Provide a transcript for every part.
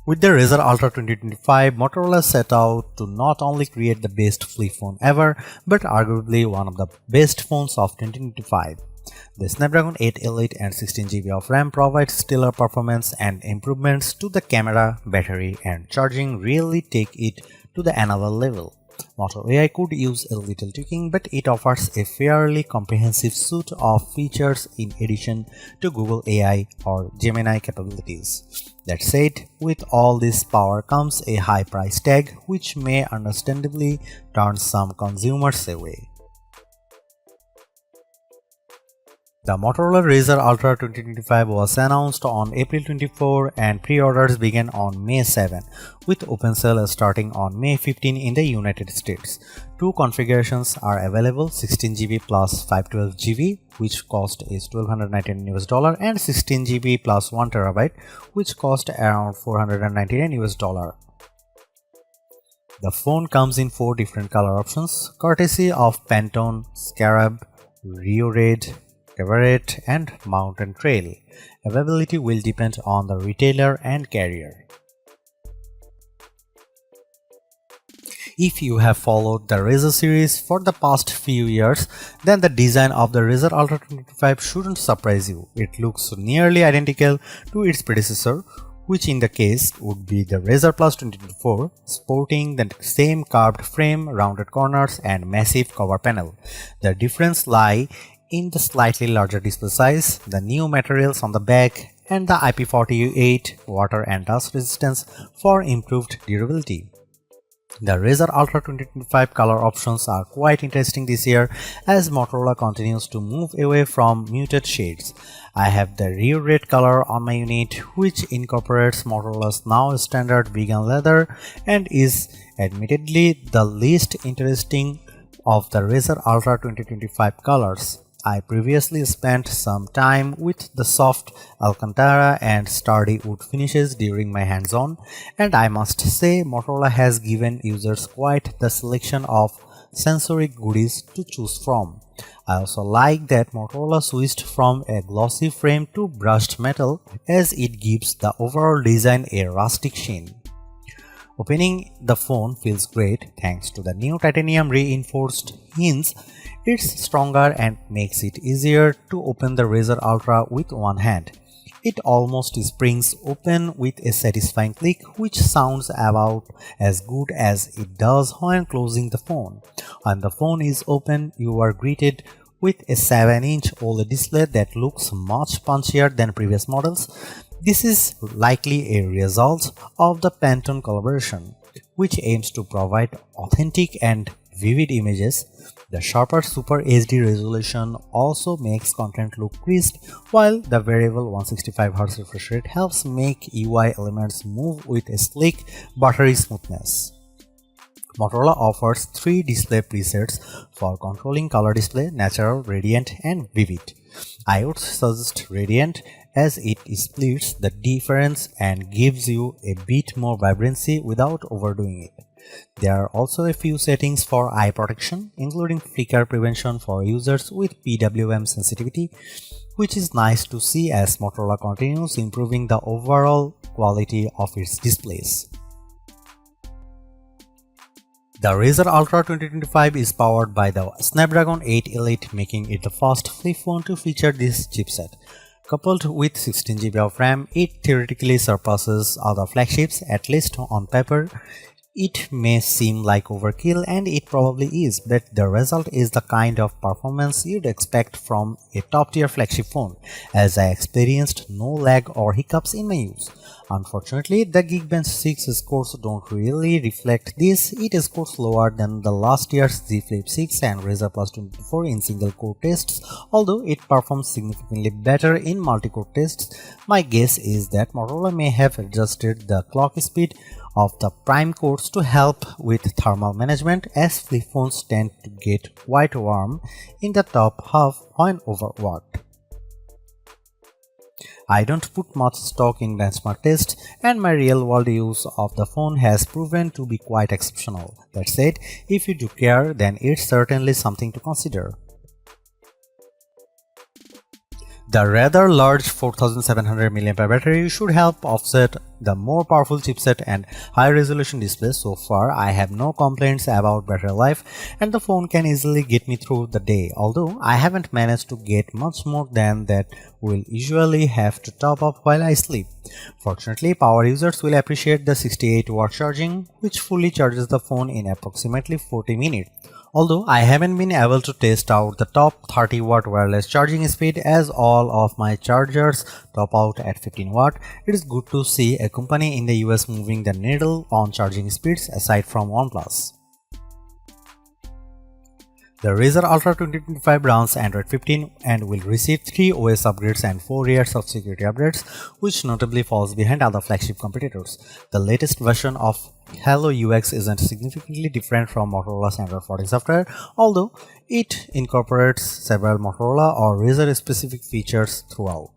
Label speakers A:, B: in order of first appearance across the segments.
A: With the Razr Ultra 2025, Motorola set out to not only create the best flip phone ever, but arguably one of the best phones of 2025. The Snapdragon 8 Elite and 16GB of RAM provide stellar performance, and improvements to the camera, battery, and charging really take it to the another level. Moto AI could use a little tweaking, but it offers a fairly comprehensive suite of features in addition to Google AI or Gemini capabilities. That said, with all this power comes a high price tag, which may understandably turn some consumers away. The Motorola Razr Ultra 2025 was announced on April 24 and pre-orders began on May 7, with open sale starting on May 15 in the United States. Two configurations are available: 16GB plus 512GB, which cost is $1,299 and 16GB plus 1TB, which cost around $499. The phone comes in 4 different color options, courtesy of Pantone, Scarab, Rio Red, Cabaret, and Mountain Trail. Availability will depend on the retailer and carrier. If you have followed the Razr series for the past few years, then the design of the Razr Ultra 2025 shouldn't surprise you. It looks nearly identical to its predecessor, which in the case would be the Razr Plus 2024, sporting the same curved frame, rounded corners, and massive cover panel. The difference lies in the slightly larger display size, the new materials on the back, and the IP48 water and dust resistance for improved durability. The Razr Ultra 2025 color options are quite interesting this year, as Motorola continues to move away from muted shades. I have the Rio Red color on my unit, which incorporates Motorola's now standard vegan leather and is admittedly the least interesting of the Razr Ultra 2025 colors. I previously spent some time with the soft Alcantara and sturdy wood finishes during my hands-on, and I must say Motorola has given users quite the selection of sensory goodies to choose from. I also like that Motorola switched from a glossy frame to brushed metal, as it gives the overall design a rustic sheen. Opening the phone feels great thanks to the new titanium reinforced hinge. It's stronger and makes it easier to open the Razr Ultra with one hand. It almost springs open with a satisfying click, which sounds about as good as it does when closing the phone. When the phone is open, you are greeted with a 7-inch OLED display that looks much punchier than previous models. This is likely a result of the Pantone collaboration, which aims to provide authentic and vivid images. The sharper Super HD resolution also makes content look crisp, while the variable 165Hz refresh rate helps make UI elements move with a sleek, buttery smoothness. Motorola offers 3 display presets for controlling color display: natural, radiant, and vivid. I would suggest radiant, as it splits the difference and gives you a bit more vibrancy without overdoing it. There are also a few settings for eye protection, including flicker prevention for users with PWM sensitivity, which is nice to see as Motorola continues improving the overall quality of its displays. The Razr Ultra 2025 is powered by the Snapdragon 8 Elite, making it the first flip phone to feature this chipset. Coupled with 16GB of RAM, it theoretically surpasses other flagships, at least on paper. It may seem like overkill, and it probably is, but the result is the kind of performance you'd expect from a top-tier flagship phone, as I experienced no lag or hiccups in my use. Unfortunately, the Geekbench 6 scores don't really reflect this. It scores lower than the last year's Z Flip 6 and Razr Plus 24 in single-core tests, although it performs significantly better in multi-core tests. My guess is that Motorola may have adjusted the clock speed of the prime cores to help with thermal management, as flip phones tend to get quite warm in the top half when overworked. I don't put much stock in benchmark tests, and my real-world use of the phone has proven to be quite exceptional. That said, if you do care, then it's certainly something to consider. The rather large 4700 mAh battery should help offset the more powerful chipset and high-resolution display. So far, I have no complaints about battery life and the phone can easily get me through the day, although I haven't managed to get much more than that will usually have to top up while I sleep. Fortunately, power users will appreciate the 68-watt charging, which fully charges the phone in approximately 40 minutes. Although I haven't been able to test out the top 30-watt wireless charging speed as all of my chargers top out at 15 watt, it is good to see a company in the US moving the needle on charging speeds aside from OnePlus. The Razr Ultra 2025 runs Android 15 and will receive 3 OS upgrades and 4 years of security updates, which notably falls behind other flagship competitors. The latest version of Hello UX isn't significantly different from Motorola's Android 14 software, although it incorporates several Motorola or Razr specific features throughout.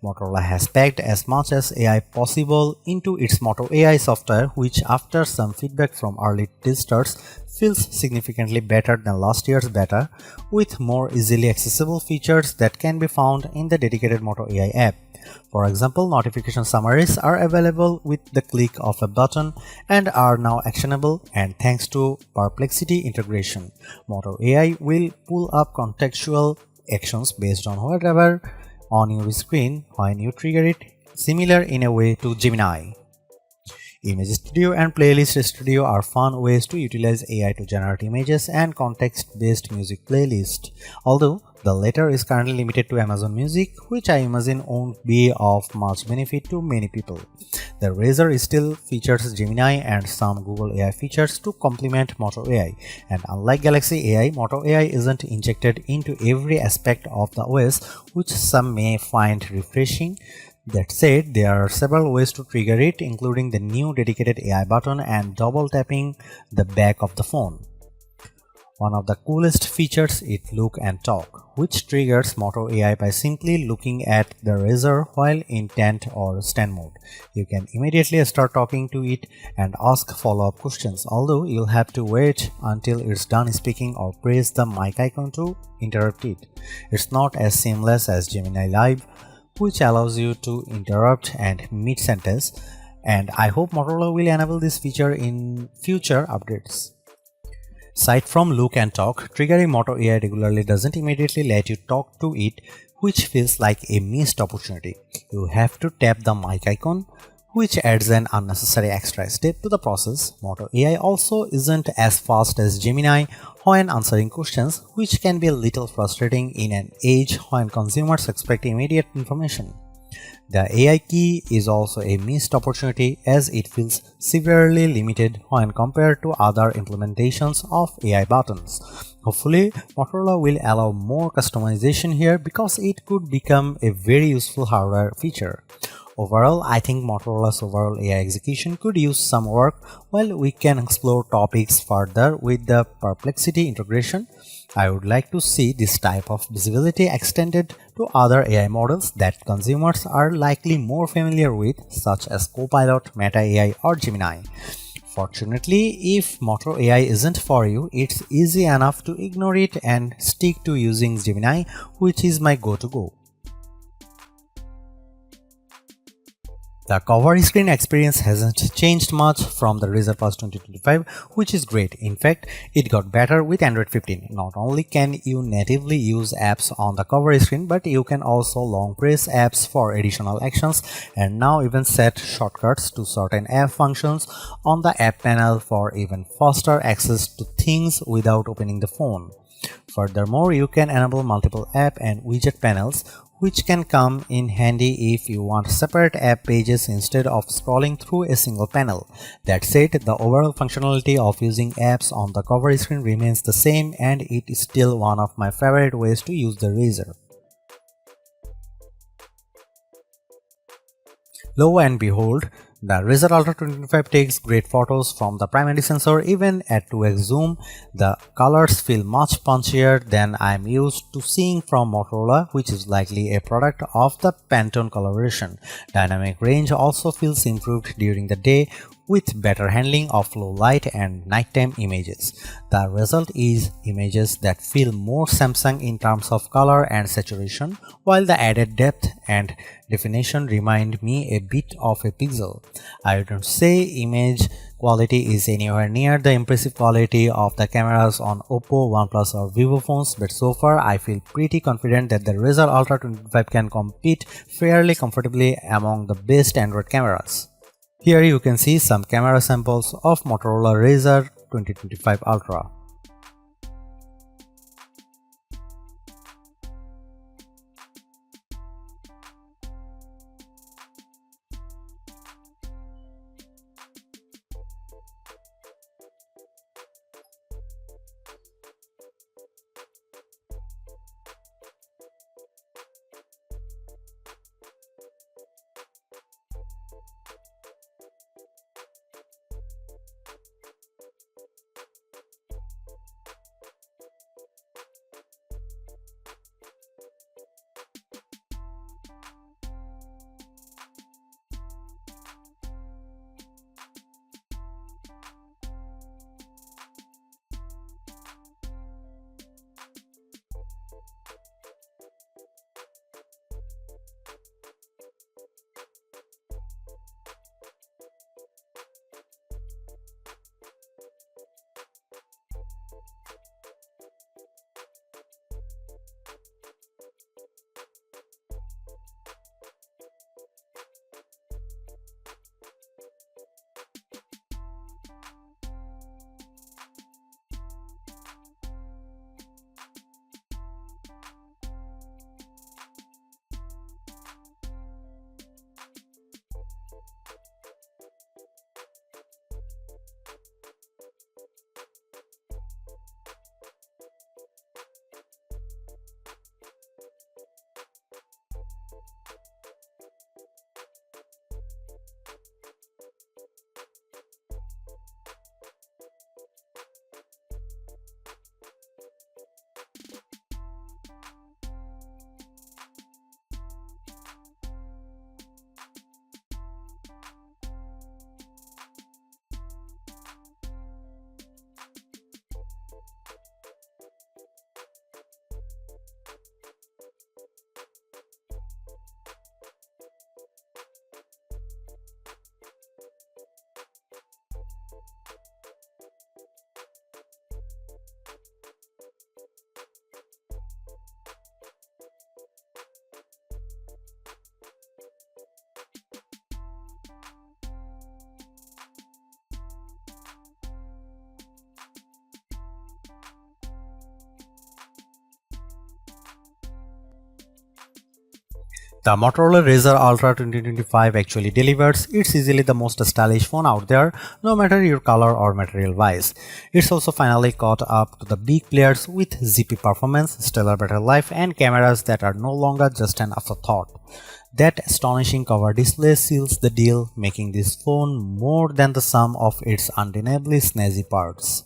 A: Motorola has packed as much as AI possible into its Moto AI software, which after some feedback from early testers feels significantly better than last year's beta, with more easily accessible features that can be found in the dedicated Moto AI app. For example, notification summaries are available with the click of a button and are now actionable, and thanks to Perplexity integration, Moto AI will pull up contextual actions based on whatever on your screen when you trigger it, similar in a way to Gemini. Image Studio and Playlist Studio are fun ways to utilize AI to generate images and context-based music playlists, although the latter is currently limited to Amazon Music, which I imagine won't be of much benefit to many people. The Razr still features Gemini and some Google AI features to complement Moto AI, and unlike Galaxy AI, Moto AI isn't injected into every aspect of the OS, which some may find refreshing. That said, there are several ways to trigger it, including the new dedicated AI button and double tapping the back of the phone. One of the coolest features is Look and Talk, which triggers Moto AI by simply looking at the Razr while in tent or stand mode. You can immediately start talking to it and ask follow-up questions, although you'll have to wait until it's done speaking or press the mic icon to interrupt it. It's not as seamless as Gemini Live, which allows you to interrupt and mid-sentence, and I hope Motorola will enable this feature in future updates. Aside from Look and Talk, triggering Moto AI regularly doesn't immediately let you talk to it, which feels like a missed opportunity. You have to tap the mic icon, which adds an unnecessary extra step to the process. Moto AI also isn't as fast as Gemini when answering questions, which can be a little frustrating in an age when consumers expect immediate information. The AI key is also a missed opportunity as it feels severely limited when compared to other implementations of AI buttons. Hopefully, Motorola will allow more customization here because it could become a very useful hardware feature. Overall, I think Motorola's overall AI execution could use some work, while we can explore topics further with the Perplexity integration. I would like to see this type of visibility extended to other AI models that consumers are likely more familiar with, such as Copilot, Meta AI, or Gemini. Fortunately, if Moto AI isn't for you, it's easy enough to ignore it and stick to using Gemini, which is my go-to. The cover screen experience hasn't changed much from the Razr Plus 2025, which is great. In fact, it got better with Android 15. Not only can you natively use apps on the cover screen, but you can also long press apps for additional actions, and now even set shortcuts to certain app functions on the app panel for even faster access to things without opening the phone. Furthermore, you can enable multiple app and widget panels, which can come in handy if you want separate app pages instead of scrolling through a single panel. That said, the overall functionality of using apps on the cover screen remains the same, and it is still one of my favorite ways to use the Razr. Lo and behold, the Razr Ultra 2025 takes great photos from the primary sensor. Even at 2x zoom, the colors feel much punchier than I'm used to seeing from Motorola, which is likely a product of the Pantone collaboration. Dynamic range also feels improved during the day, with better handling of low light and nighttime images. The result is images that feel more Samsung in terms of color and saturation, while the added depth and definition remind me a bit of a Pixel. I wouldn't say image quality is anywhere near the impressive quality of the cameras on Oppo, OnePlus or Vivo phones, but so far I feel pretty confident that the Razr Ultra 25 can compete fairly comfortably among the best Android cameras. Here you can see some camera samples of Motorola Razr 2025 Ultra. The Motorola Razr Ultra 2025 actually delivers. It's easily the most stylish phone out there, no matter your color or material wise. It's also finally caught up to the big players with zippy performance, stellar battery life, and cameras that are no longer just an afterthought. That astonishing cover display seals the deal, making this phone more than the sum of its undeniably snazzy parts.